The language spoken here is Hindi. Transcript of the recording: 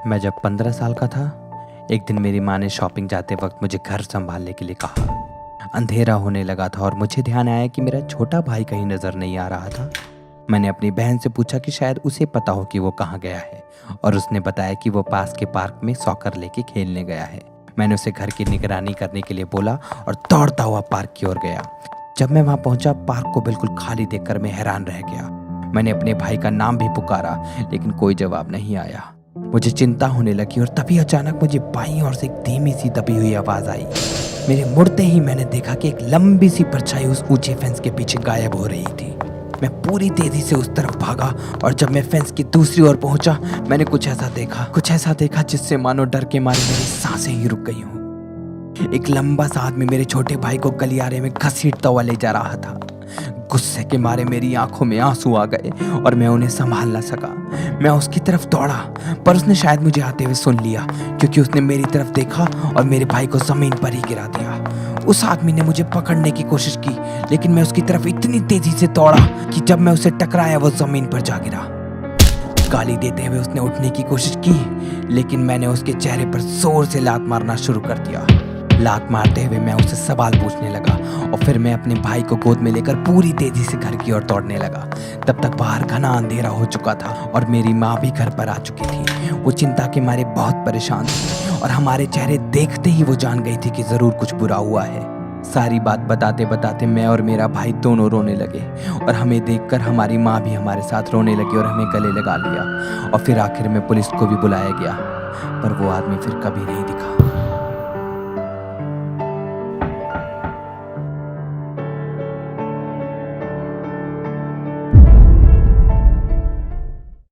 मैं जब 15 साल का था, एक दिन मेरी माँ ने शॉपिंग जाते वक्त मुझे घर संभालने के लिए कहा। अंधेरा होने लगा था और मुझे ध्यान आया कि मेरा छोटा भाई कहीं नजर नहीं आ रहा था। मैंने अपनी बहन से पूछा कि शायद उसे पता हो कि वो कहाँ गया है, और उसने बताया कि वो पास के पार्क में सॉकर लेके खेलने गया है। मैंने उसे घर की निगरानी करने के लिए बोला और दौड़ता हुआ पार्क की ओर गया। जब मैं वहां पहुंचा, पार्क को बिल्कुल खाली देखकर मैं हैरान रह गया। मैंने अपने भाई का नाम भी पुकारा, लेकिन कोई जवाब नहीं आया। मुझे चिंता होने लगी और तभी अचानक मुझे बाईं ओर से एक धीमी सी दबी हुई आवाज आई। मेरे मुड़ते ही मैंने देखा कि एक लंबी सी परछाई उस ऊंचे फेंस के पीछे गायब हो रही थी। मैं पूरी तेजी से उस तरफ भागा और जब मैं फेंस की दूसरी ओर पहुंचा, मैंने कुछ ऐसा देखा जिससे मानो डर के मारे मेरी सांसें ही रुक गई हों। एक लंबा सा आदमी मेरे छोटे भाई को गलियारे में घसीटता हुआ ले जा रहा था। गुस्से के मारे मेरी आंखों में आंसू आ गए और मैं उन्हें संभाल ना सका। मैं उसकी तरफ दौड़ा, पर उसने शायद मुझे आते हुए सुन लिया, क्योंकि उसने मेरी तरफ देखा और मेरे भाई को जमीन पर ही गिरा दिया। उस आदमी ने मुझे पकड़ने की कोशिश की, लेकिन मैं उसकी तरफ इतनी तेजी से दौड़ा कि जब मैं उसे टकराया वो जमीन पर जा गिरा। गाली देते हुए उसने उठने की कोशिश की, लेकिन मैंने उसके चेहरे पर जोर से लात मारना शुरू कर दिया। लात मारते हुए मैं उससे सवाल पूछने लगा और फिर मैं अपने भाई को गोद में लेकर पूरी तेजी से घर की ओर दौड़ने लगा। तब तक बाहर घना अंधेरा हो चुका था और मेरी माँ भी घर पर आ चुकी थी। वो चिंता के मारे बहुत परेशान थी और हमारे चेहरे देखते ही वो जान गई थी कि जरूर कुछ बुरा हुआ है। सारी बात बताते बताते मैं और मेरा भाई दोनों रोने लगे और हमें देखकर हमारी माँ भी हमारे साथ रोने लगी और हमें गले लगा लिया। और फिर आखिर में पुलिस को भी बुलाया गया, पर वो आदमी फिर कभी नहीं